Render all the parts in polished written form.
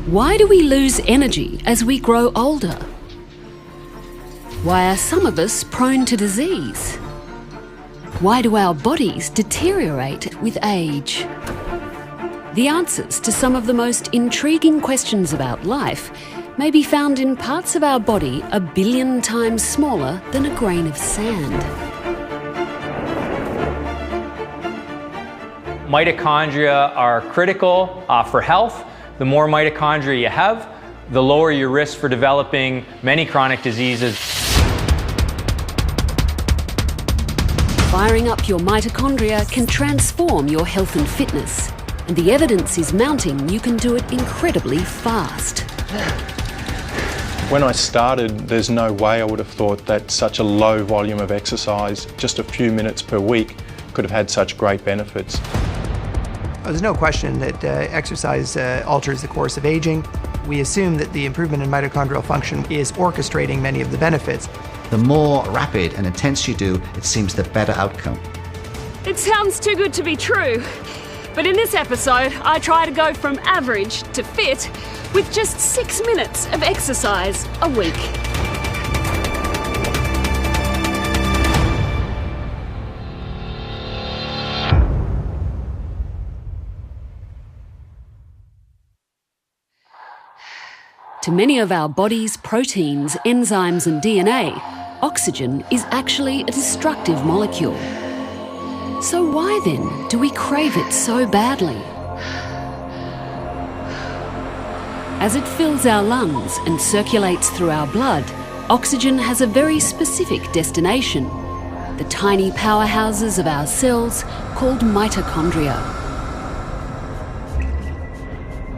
Why do we lose energy as we grow older? Why are some of us prone to disease? Why do our bodies deteriorate with age? The answers to some of the most intriguing questions about life may be found in parts of our body 1 billion times smaller than a grain of sand. Mitochondria are critical for health. The more mitochondria you have, the lower your risk for developing many chronic diseases. Firing up your mitochondria can transform your health and fitness, and the evidence is mounting you can do it incredibly fast. When I started, there's no way I would have thought that such a low volume of exercise, just a few minutes per week, could have had such great benefits. There's no question that exercise alters the course of aging. We assume that the improvement in mitochondrial function is orchestrating many of the benefits. The more rapid and intense you do, it seems the better outcome. It sounds too good to be true. But in this episode, I try to go from average to fit with just 6 minutes of exercise a week. To many of our body's proteins, enzymes and DNA, oxygen is actually a destructive molecule. So why then do we crave it so badly? As it fills our lungs and circulates through our blood, oxygen has a very specific destination, the tiny powerhouses of our cells called mitochondria.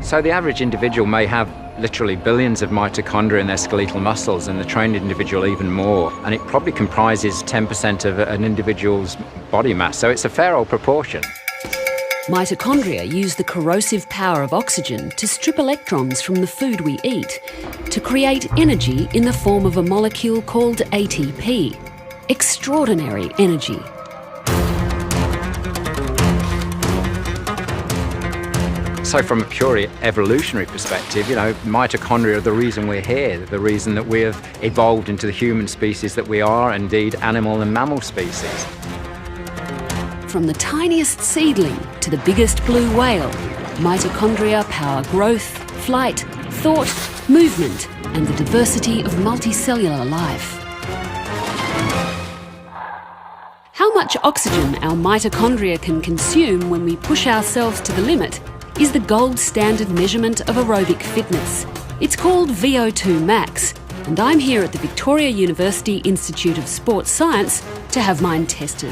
So the average individual may have literally billions of mitochondria in their skeletal muscles, and the trained individual even more. And it probably comprises 10% of an individual's body mass, so it's a fair old proportion. Mitochondria use the corrosive power of oxygen to strip electrons from the food we eat to create energy in the form of a molecule called ATP. Extraordinary energy. So from a purely evolutionary perspective, mitochondria are the reason we're here, the reason that we have evolved into the human species that we are, indeed animal and mammal species. From the tiniest seedling to the biggest blue whale, mitochondria power growth, flight, thought, movement, and the diversity of multicellular life. How much oxygen our mitochondria can consume when we push ourselves to the limit is the gold standard measurement of aerobic fitness. It's called VO2 max, and I'm here at the Victoria University Institute of Sports Science to have mine tested.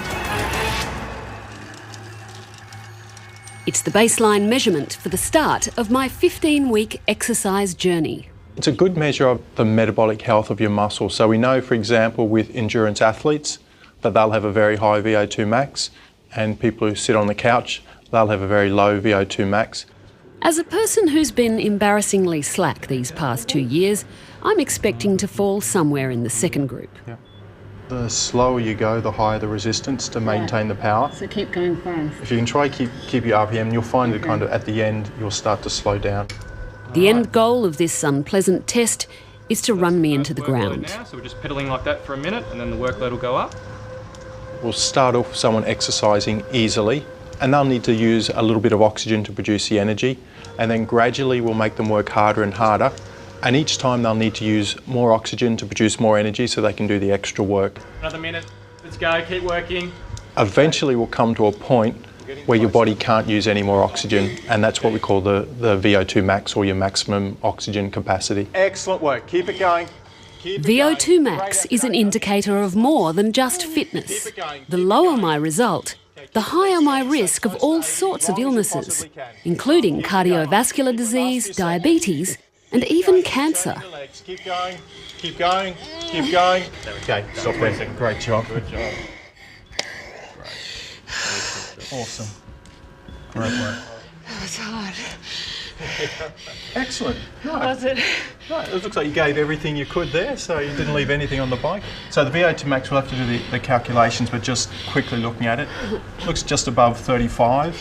It's the baseline measurement for the start of my 15-week exercise journey. It's a good measure of the metabolic health of your muscle. So we know, for example, with endurance athletes, that they'll have a very high VO2 max, and people who sit on the couch, they'll have a very low VO2 max. As a person who's been embarrassingly slack these past 2 years, I'm expecting to fall somewhere in the second group. Yeah. The slower you go, the higher the resistance to maintain the power. So keep going fast. If you can try keep your RPM, you'll find that kind of at the end, you'll start to slow down. The end goal of this unpleasant test is to run me into the ground. Now, so we're just pedaling like that for a minute and then the workload will go up. We'll start off with someone exercising easily, and they'll need to use a little bit of oxygen to produce the energy, and then gradually we'll make them work harder and harder, and each time they'll need to use more oxygen to produce more energy so they can do the extra work. Another minute, let's go, keep working. Eventually we'll come to a point where your body can't use any more oxygen, and that's what we call the VO2 max, or your maximum oxygen capacity. Excellent work, keep it going. VO2 max is an indicator of more than just fitness. The lower my result, the higher my risk of all sorts of illnesses, including cardiovascular disease, diabetes, and even cancer. Keep going, keep going, keep going. Okay, stop there. Great job. Good job. Awesome. Great work. That was hard. Excellent. Was it? Right, it looks like you gave everything you could there, so you didn't leave anything on the bike. So the VO2 max, we'll have to do the calculations, but just quickly looking at it, looks just above 35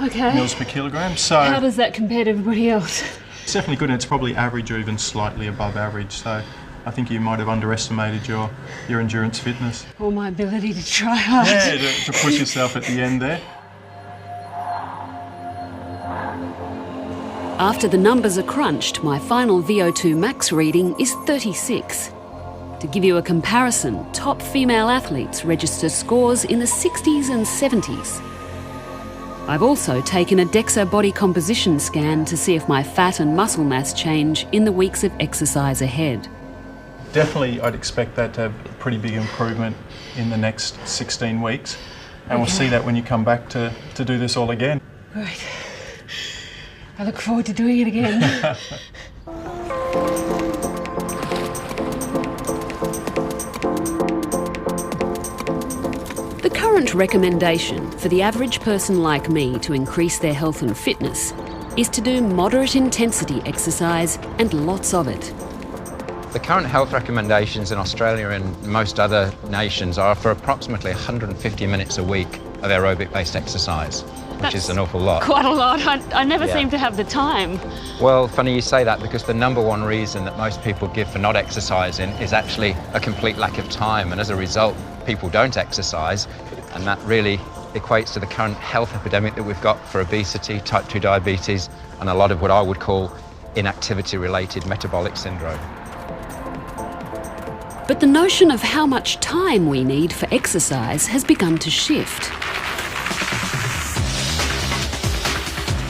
Okay. mils per kilogram. So how does that compare to everybody else? It's definitely good, and it's probably average or even slightly above average. So I think you might have underestimated your endurance fitness. Or my ability to try hard. Yeah, to push yourself at the end there. After the numbers are crunched, my final VO2 max reading is 36. To give you a comparison, top female athletes register scores in the 60s and 70s. I've also taken a DEXA body composition scan to see if my fat and muscle mass change in the weeks of exercise ahead. Definitely, I'd expect that to have a pretty big improvement in the next 16 weeks. And we'll see that when you come back to do this all again. Right. I look forward to doing it again. The current recommendation for the average person like me to increase their health and fitness is to do moderate intensity exercise and lots of it. The current health recommendations in Australia and most other nations are for approximately 150 minutes a week of aerobic-based exercise, which is an awful lot. Quite a lot. I never seem to have the time. Well, funny you say that, because the number one reason that most people give for not exercising is actually a complete lack of time, and as a result, people don't exercise, and that really equates to the current health epidemic that we've got for obesity, type 2 diabetes, and a lot of what I would call inactivity-related metabolic syndrome. But the notion of how much time we need for exercise has begun to shift.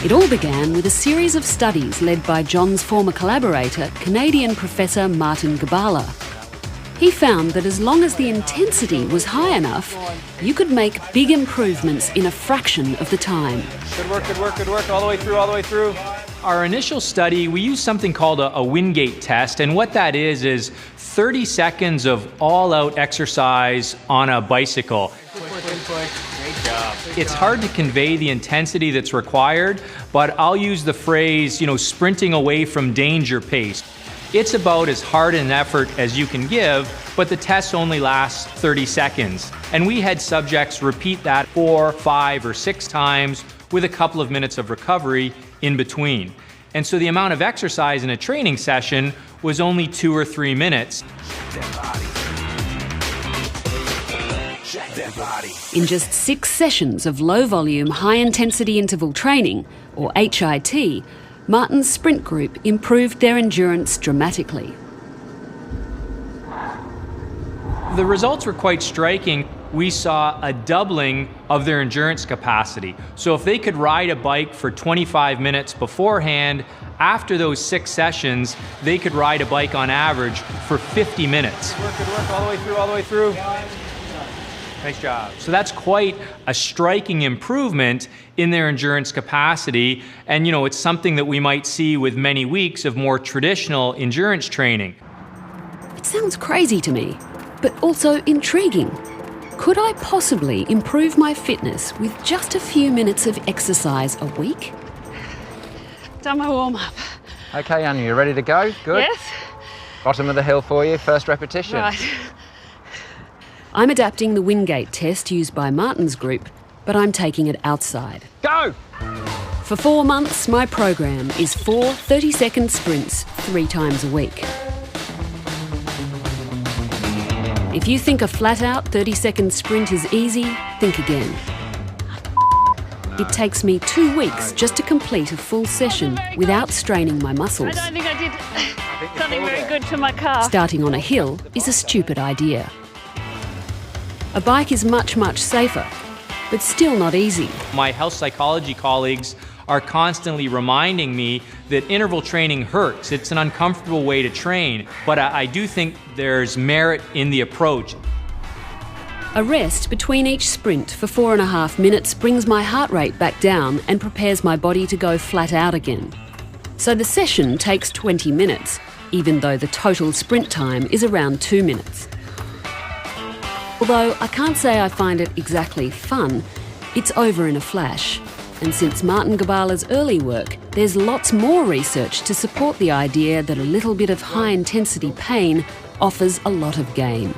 It all began with a series of studies led by John's former collaborator, Canadian Professor Martin Gibala. He found that as long as the intensity was high enough, you could make big improvements in a fraction of the time. Good work, good work, good work, all the way through, all the way through. Our initial study, we used something called a Wingate test, and what that is 30 seconds of all-out exercise on a bicycle. Great job. It's hard to convey the intensity that's required, but I'll use the phrase, sprinting away from danger pace. It's about as hard an effort as you can give, but the test only lasts 30 seconds. And we had subjects repeat that 4, 5, or 6 times with a couple of minutes of recovery in between. And so the amount of exercise in a training session was only 2 or 3 minutes. In just 6 sessions of low-volume, high-intensity interval training, or HIT, Martin's sprint group improved their endurance dramatically. The results were quite striking. We saw a doubling of their endurance capacity. So if they could ride a bike for 25 minutes beforehand, after those 6 sessions, they could ride a bike on average for 50 minutes. Good work, all the way through, all the way through. Nice job. So that's quite a striking improvement in their endurance capacity. And it's something that we might see with many weeks of more traditional endurance training. It sounds crazy to me, but also intriguing. Could I possibly improve my fitness with just a few minutes of exercise a week? Done my warm-up. Okay, Anna, you ready to go? Good. Yes. Bottom of the hill for you, first repetition. Right. I'm adapting the Wingate test used by Martin's group, but I'm taking it outside. Go! For 4 months, my program is 4 30-second sprints 3 times a week. If you think a flat-out 30-second sprint is easy, think again. It takes me 2 weeks just to complete a full session without straining my muscles. I don't think I did something very good to my car. Starting on a hill is a stupid idea. A bike is much, much safer, but still not easy. My health psychology colleagues are constantly reminding me that interval training hurts. It's an uncomfortable way to train, but I do think there's merit in the approach. A rest between each sprint for 4.5 minutes brings my heart rate back down and prepares my body to go flat out again. So the session takes 20 minutes, even though the total sprint time is around 2 minutes. Although I can't say I find it exactly fun, it's over in a flash. And since Martin Gibala's early work, there's lots more research to support the idea that a little bit of high-intensity pain offers a lot of gain.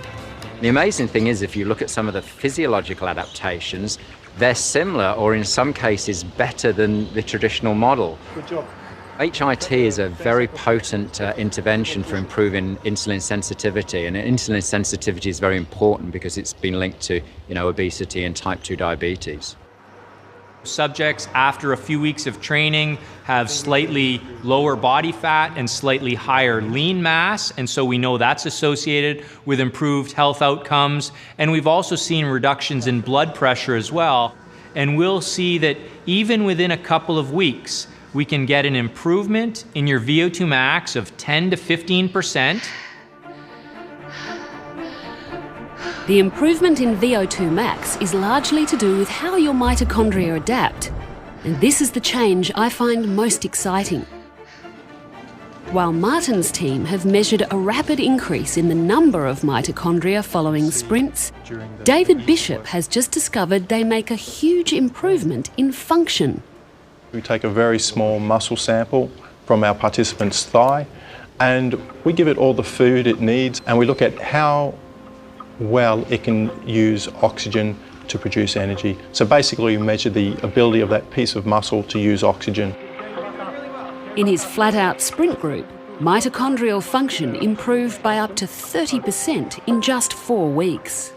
The amazing thing is, if you look at some of the physiological adaptations, they're similar, or in some cases better than the traditional model. Good job. HIT is a very potent intervention for improving insulin sensitivity, and insulin sensitivity is very important because it's been linked to, obesity and type 2 diabetes. Subjects after a few weeks of training have slightly lower body fat and slightly higher lean mass, and so we know that's associated with improved health outcomes. And we've also seen reductions in blood pressure as well. And we'll see that even within a couple of weeks, we can get an improvement in your VO2 max of 10 to 15%. The improvement in VO2 max is largely to do with how your mitochondria adapt, and this is the change I find most exciting. While Martin's team have measured a rapid increase in the number of mitochondria following sprints, David Bishop has just discovered they make a huge improvement in function. We take a very small muscle sample from our participant's thigh and we give it all the food it needs, and we look at how well it can use oxygen to produce energy. So basically we measure the ability of that piece of muscle to use oxygen. In his flat-out sprint group, mitochondrial function improved by up to 30% in just 4 weeks.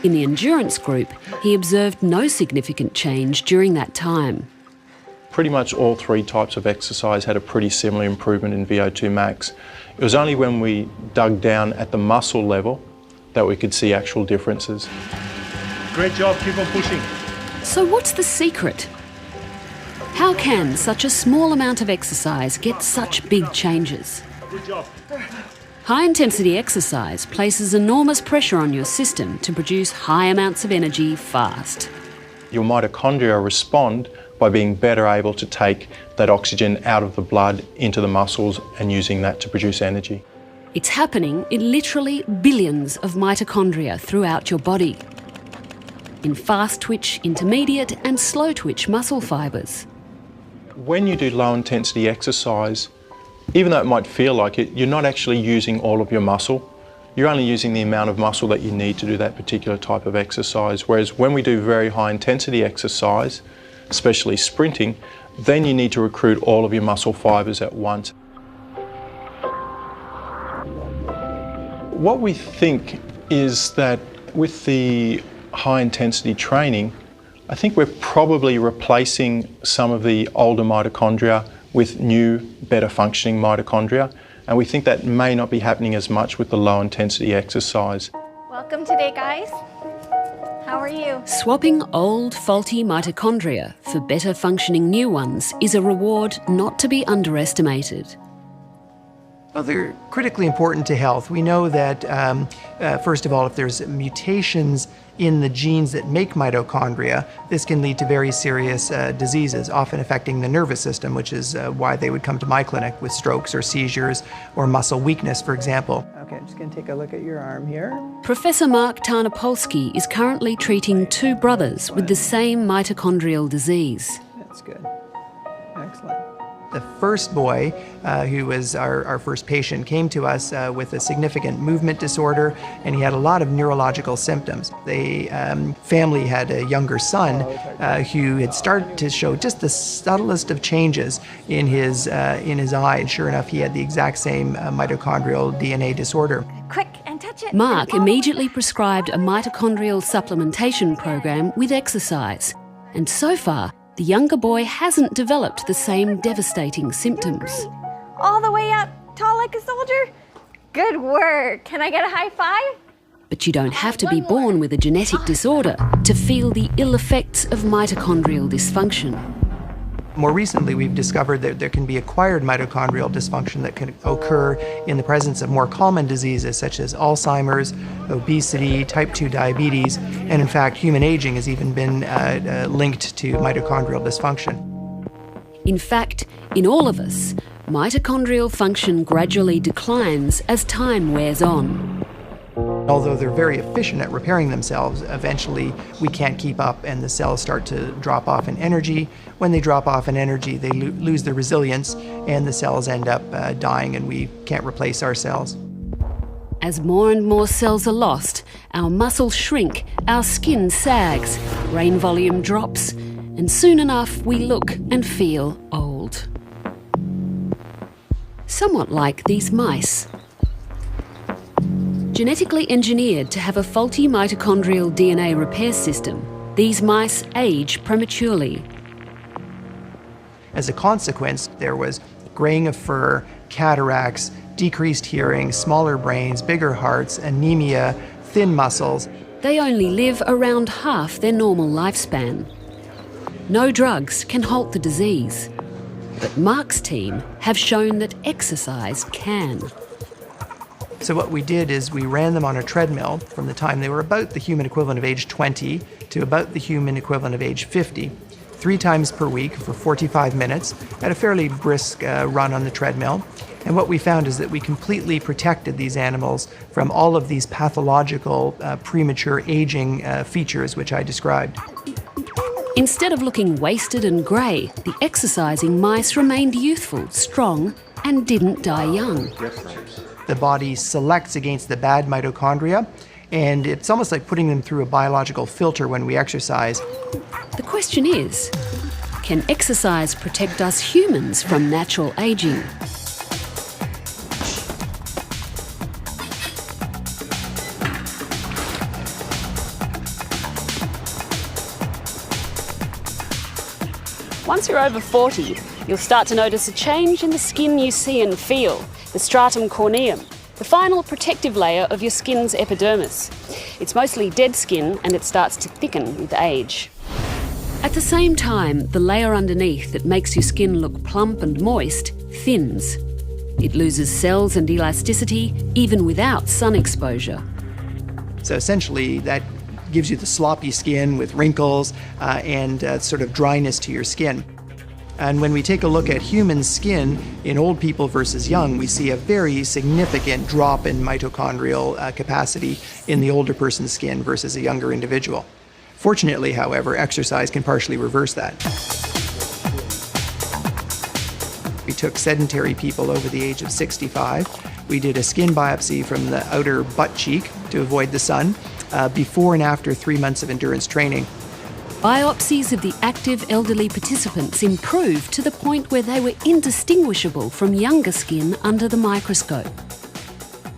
In the endurance group, he observed no significant change during that time. Pretty much all 3 types of exercise had a pretty similar improvement in VO2 max. It was only when we dug down at the muscle level that we could see actual differences. Great job, keep on pushing. So what's the secret? How can such a small amount of exercise get such big changes? Good job. High-intensity exercise places enormous pressure on your system to produce high amounts of energy fast. Your mitochondria respond by being better able to take that oxygen out of the blood into the muscles and using that to produce energy. It's happening in literally billions of mitochondria throughout your body, in fast-twitch, intermediate and slow-twitch muscle fibres. When you do low-intensity exercise, even though it might feel like it, you're not actually using all of your muscle. You're only using the amount of muscle that you need to do that particular type of exercise. Whereas when we do very high-intensity exercise, especially sprinting, then you need to recruit all of your muscle fibres at once. What we think is that with the high-intensity training, I think we're probably replacing some of the older mitochondria with new, better functioning mitochondria, and we think that may not be happening as much with the low-intensity exercise. Welcome today, guys. How are you? Swapping old, faulty mitochondria for better functioning new ones is a reward not to be underestimated. Well, they're critically important to health. We know that, first of all, if there's mutations in the genes that make mitochondria, this can lead to very serious diseases, often affecting the nervous system, which is why they would come to my clinic with strokes or seizures or muscle weakness, for example. Okay, I'm just going to take a look at your arm here. Professor Mark Tarnopolsky is currently treating 2 brothers with the same mitochondrial disease. That's good. Excellent. The first boy, who was our first patient, came to us with a significant movement disorder, and he had a lot of neurological symptoms. The family had a younger son who had started to show just the subtlest of changes in his eye, and sure enough, he had the exact same mitochondrial DNA disorder. Quick, and touch it. Mark immediately prescribed a mitochondrial supplementation program with exercise, and so far, the younger boy hasn't developed the same devastating symptoms. All the way up, tall like a soldier? Good work. Can I get a high five? But you don't have to be born with a genetic disorder to feel the ill effects of mitochondrial dysfunction. More recently, we've discovered that there can be acquired mitochondrial dysfunction that can occur in the presence of more common diseases such as Alzheimer's, obesity, type 2 diabetes, and in fact, human aging has even been linked to mitochondrial dysfunction. In fact, in all of us, mitochondrial function gradually declines as time wears on. Although they're very efficient at repairing themselves, eventually we can't keep up and the cells start to drop off in energy. When they drop off in energy, they lose their resilience and the cells end up dying, and we can't replace our cells. As more and more cells are lost, our muscles shrink, our skin sags, brain volume drops, and soon enough we look and feel old. Somewhat like these mice. Genetically engineered to have a faulty mitochondrial DNA repair system, these mice age prematurely. As a consequence, there was graying of fur, cataracts, decreased hearing, smaller brains, bigger hearts, anemia, thin muscles. They only live around half their normal lifespan. No drugs can halt the disease, but Mark's team have shown that exercise can. So what we did is we ran them on a treadmill from the time they were about the human equivalent of age 20 to about the human equivalent of age 50, 3 times per week for 45 minutes at a fairly brisk run on the treadmill. And what we found is that we completely protected these animals from all of these pathological premature aging features which I described. Instead of looking wasted and grey, the exercising mice remained youthful, strong, and didn't die young. The body selects against the bad mitochondria, and it's almost like putting them through a biological filter when we exercise. The question is, can exercise protect us humans from natural aging? Once you're over 40, you'll start to notice a change in the skin you see and feel, the stratum corneum, the final protective layer of your skin's epidermis. It's mostly dead skin and it starts to thicken with age. At the same time, the layer underneath that makes your skin look plump and moist thins. It loses cells and elasticity even without sun exposure. So essentially that gives you the sloppy skin with wrinkles and sort of dryness to your skin. And when we take a look at human skin in old people versus young, we see a very significant drop in mitochondrial capacity in the older person's skin versus a younger individual. Fortunately, however, exercise can partially reverse that. We took sedentary people over the age of 65. We did a skin biopsy from the outer butt cheek to avoid the sun before and after 3 months of endurance training. Biopsies of the active elderly participants improved to the point where they were indistinguishable from younger skin under the microscope.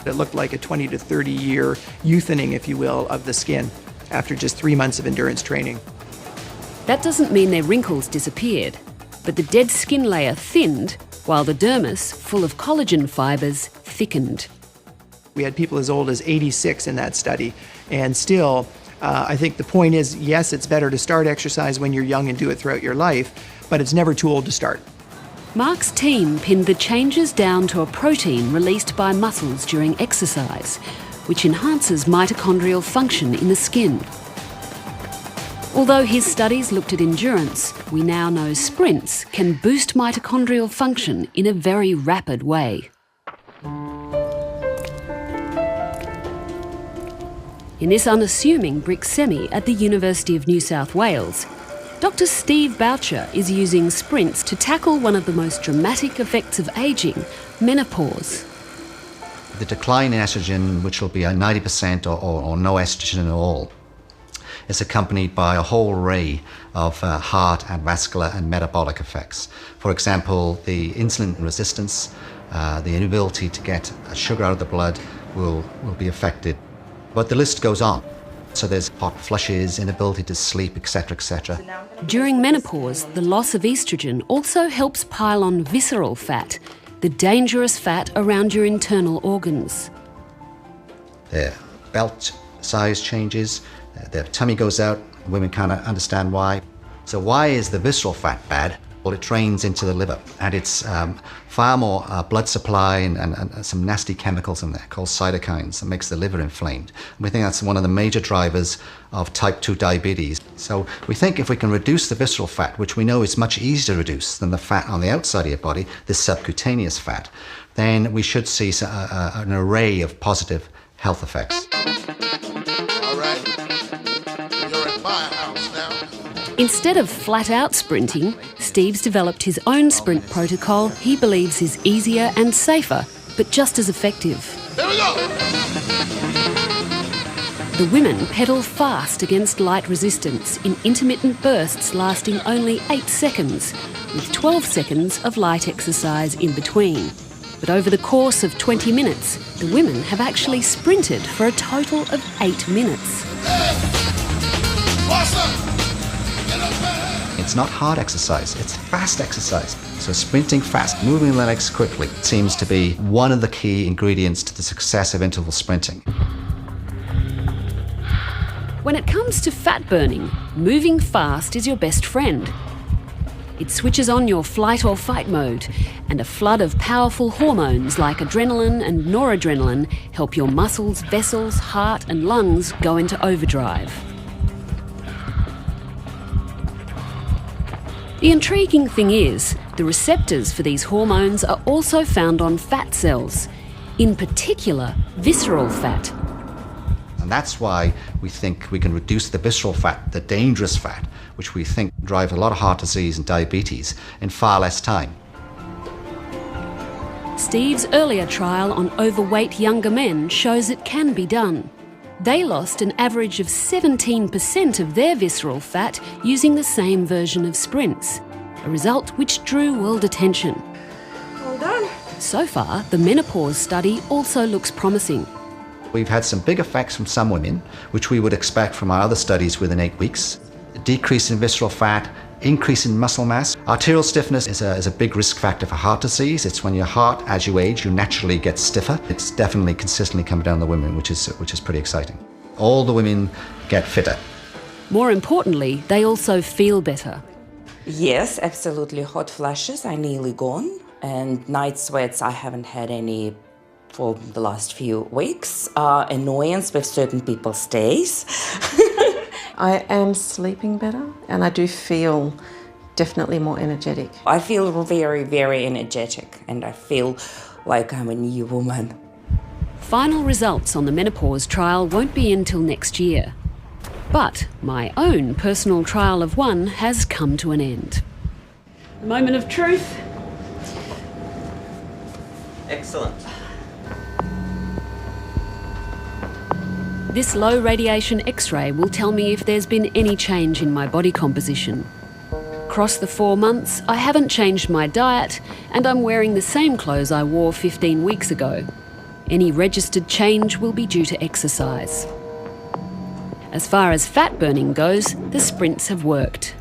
It looked like a 20 to 30 year youthaning, if you will, of the skin after just 3 months of endurance training. That doesn't mean their wrinkles disappeared, but the dead skin layer thinned while the dermis, full of collagen fibres, thickened. We had people as old as 86 in that study, and still, I think the point is, yes, it's better to start exercise when you're young and do it throughout your life, but it's never too old to start. Mark's team pinned the changes down to a protein released by muscles during exercise, which enhances mitochondrial function in the skin. Although his studies looked at endurance, we now know sprints can boost mitochondrial function in a very rapid way. In this unassuming brick semi at the University of New South Wales, Dr. Steve Boucher is using sprints to tackle one of the most dramatic effects of ageing, menopause. The decline in estrogen, which will be 90% or no estrogen at all, is accompanied by a whole array of heart and vascular and metabolic effects. For example, the insulin resistance, the inability to get sugar out of the blood will be affected. But the list goes on. So there's hot flushes, inability to sleep, etc., etc. During menopause, the loss of estrogen also helps pile on visceral fat, the dangerous fat around your internal organs. Their belt size changes, their tummy goes out, women can't understand why. So why is the visceral fat bad? Well, it drains into the liver, and it's far more blood supply and some nasty chemicals in there called cytokines that makes the liver inflamed. And we think that's one of the major drivers of type 2 diabetes. So we think if we can reduce the visceral fat, which we know is much easier to reduce than the fat on the outside of your body, this subcutaneous fat, then we should see an array of positive health effects. All right, you're at my house now. Instead of flat-out sprinting, Steve's developed his own sprint protocol he believes is easier and safer, but just as effective. Here we go! The women pedal fast against light resistance in intermittent bursts lasting only 8 seconds, with 12 seconds of light exercise in between. But over the course of 20 minutes, the women have actually sprinted for a total of 8 minutes. It's not hard exercise, it's fast exercise. So sprinting fast, moving the legs quickly seems to be one of the key ingredients to the success of interval sprinting. When it comes to fat burning, moving fast is your best friend. It switches on your flight or fight mode, and a flood of powerful hormones like adrenaline and noradrenaline help your muscles, vessels, heart and lungs go into overdrive. The intriguing thing is, the receptors for these hormones are also found on fat cells, in particular visceral fat. And that's why we think we can reduce the visceral fat, the dangerous fat, which we think drive a lot of heart disease and diabetes, in far less time. Steve's earlier trial on overweight younger men shows it can be done. They lost an average of 17% of their visceral fat using the same version of sprints, a result which drew world attention. Well done. So far, the menopause study also looks promising. We've had some big effects from some women, which we would expect from our other studies within 8 weeks. A decrease in visceral fat, increase in muscle mass. Arterial stiffness is a big risk factor for heart disease. It's when your heart, as you age, you naturally get stiffer. It's definitely consistently coming down the women, which is pretty exciting. All the women get fitter. More importantly, they also feel better. Yes, absolutely. Hot flashes are nearly gone, and night sweats, I haven't had any for the last few weeks. Annoyance with certain people stays. I am sleeping better, and I do feel definitely more energetic. I feel very, very energetic, and I feel like I'm a new woman. Final results on the menopause trial won't be until next year. But my own personal trial of one has come to an end. Moment of truth. Excellent. This low radiation X-ray will tell me if there's been any change in my body composition. Across the 4 months, I haven't changed my diet, and I'm wearing the same clothes I wore 15 weeks ago. Any registered change will be due to exercise. As far as fat burning goes, the sprints have worked.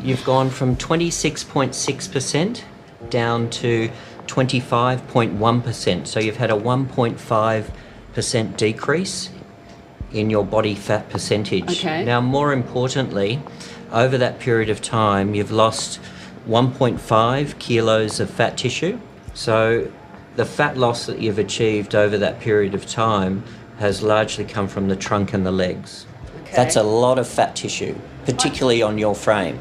You've gone from 26.6% down to 25.1%, so you've had a 1.5% decrease in your body fat percentage. Okay. Now, more importantly, over that period of time, you've lost 1.5 kilos of fat tissue. So the fat loss that you've achieved over that period of time has largely come from the trunk and the legs. Okay. That's a lot of fat tissue, particularly on your frame.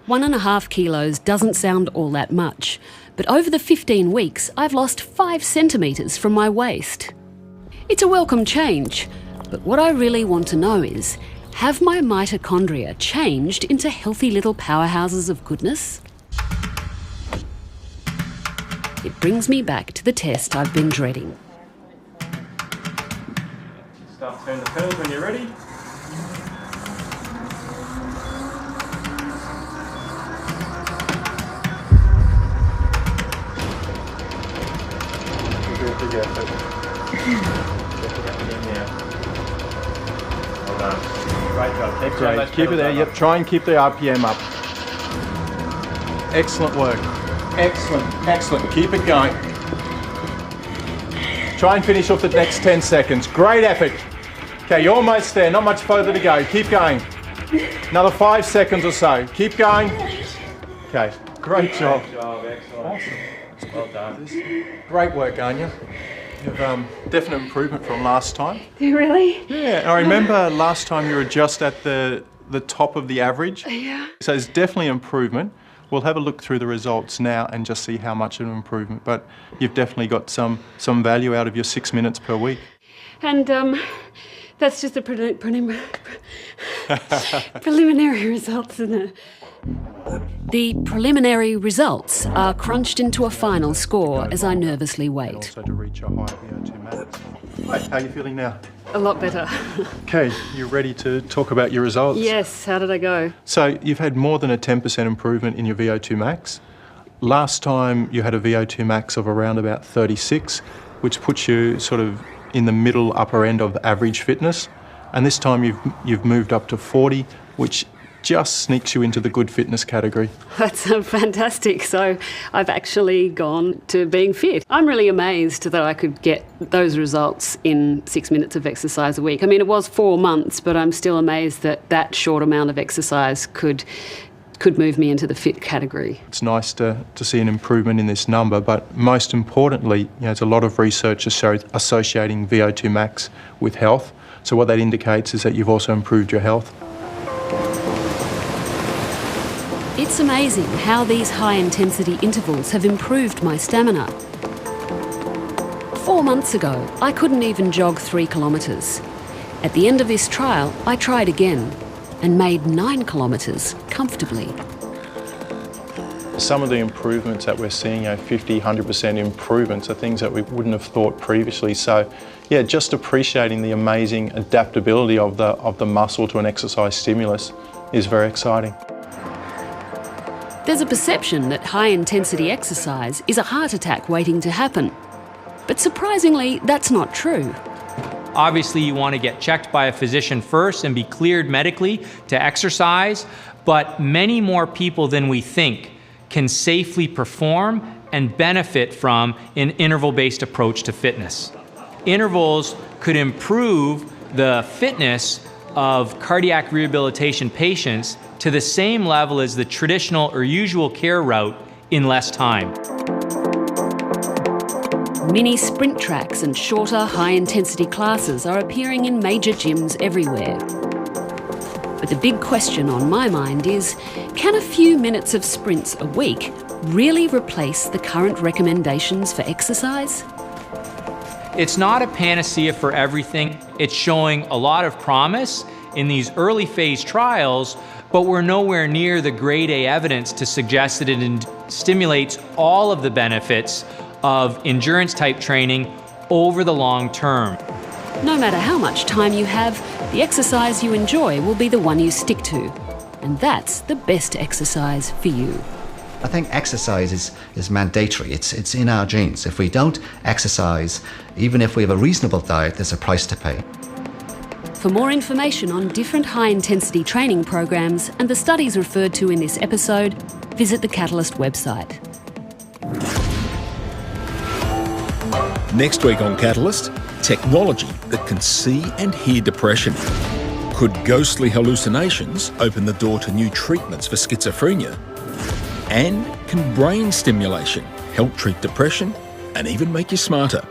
1.5 kilos doesn't sound all that much, but over the 15 weeks, I've lost 5 centimetres from my waist. It's a welcome change, but what I really want to know is, have my mitochondria changed into healthy little powerhouses of goodness? It brings me back to the test I've been dreading. Start turning the pedals when you're ready. Do a big effort. Well done. Great job. Great. Keep it there. Yep. Try and keep the RPM up. Excellent work. Excellent. Excellent. Keep it going. Try and finish off the next 10 seconds. Great effort. Okay, you're almost there. Not much further to go. Keep going. Another 5 seconds or so. Keep going. Okay. Great job. Excellent. Awesome. Well done. Great work, Anya. You've definite improvement from last time. Really? Yeah, I remember last time you were just at the top of the average. Yeah. So it's definitely improvement. We'll have a look through the results now and just see how much of an improvement. But you've definitely got some value out of your 6 minutes per week. And that's just the preliminary results, isn't it? The preliminary results are crunched into a final score as I nervously wait. Also to reach a high VO2 max. Hey, how are you feeling now? A lot better. Okay, you ready to talk about your results? Yes, how did I go? So you've had more than a 10% improvement in your VO2 max. Last time you had a VO2 max of around about 36, which puts you sort of in the middle upper end of average fitness. And this time you've moved up to 40, which just sneaks you into the good fitness category. That's fantastic. So I've actually gone to being fit. I'm really amazed that I could get those results in 6 minutes of exercise a week. I mean, it was 4 months, but I'm still amazed that that short amount of exercise could move me into the fit category. It's nice to see an improvement in this number, but most importantly, there's a lot of research associating VO2 max with health. So what that indicates is that you've also improved your health. It's amazing how these high-intensity intervals have improved my stamina. 4 months ago, I couldn't even jog 3 kilometres. At the end of this trial, I tried again and made 9 kilometres comfortably. Some of the improvements that we're seeing, 50, 100% improvements, are things that we wouldn't have thought previously. So, yeah, just appreciating the amazing adaptability of the muscle to an exercise stimulus is very exciting. There's a perception that high-intensity exercise is a heart attack waiting to happen. But surprisingly, that's not true. Obviously, you want to get checked by a physician first and be cleared medically to exercise, but many more people than we think can safely perform and benefit from an interval-based approach to fitness. Intervals could improve the fitness of cardiac rehabilitation patients to the same level as the traditional or usual care route in less time. Mini sprint tracks and shorter high-intensity classes are appearing in major gyms everywhere. But the big question on my mind is, can a few minutes of sprints a week really replace the current recommendations for exercise? It's not a panacea for everything. It's showing a lot of promise in these early phase trials, but we're nowhere near the grade A evidence to suggest that it stimulates all of the benefits of endurance type training over the long term. No matter how much time you have, the exercise you enjoy will be the one you stick to. And that's the best exercise for you. I think exercise is mandatory. It's in our genes. If we don't exercise, even if we have a reasonable diet, there's a price to pay. For more information on different high-intensity training programs and the studies referred to in this episode, visit the Catalyst website. Next week on Catalyst, technology that can see and hear depression. Could ghostly hallucinations open the door to new treatments for schizophrenia? And can brain stimulation help treat depression and even make you smarter?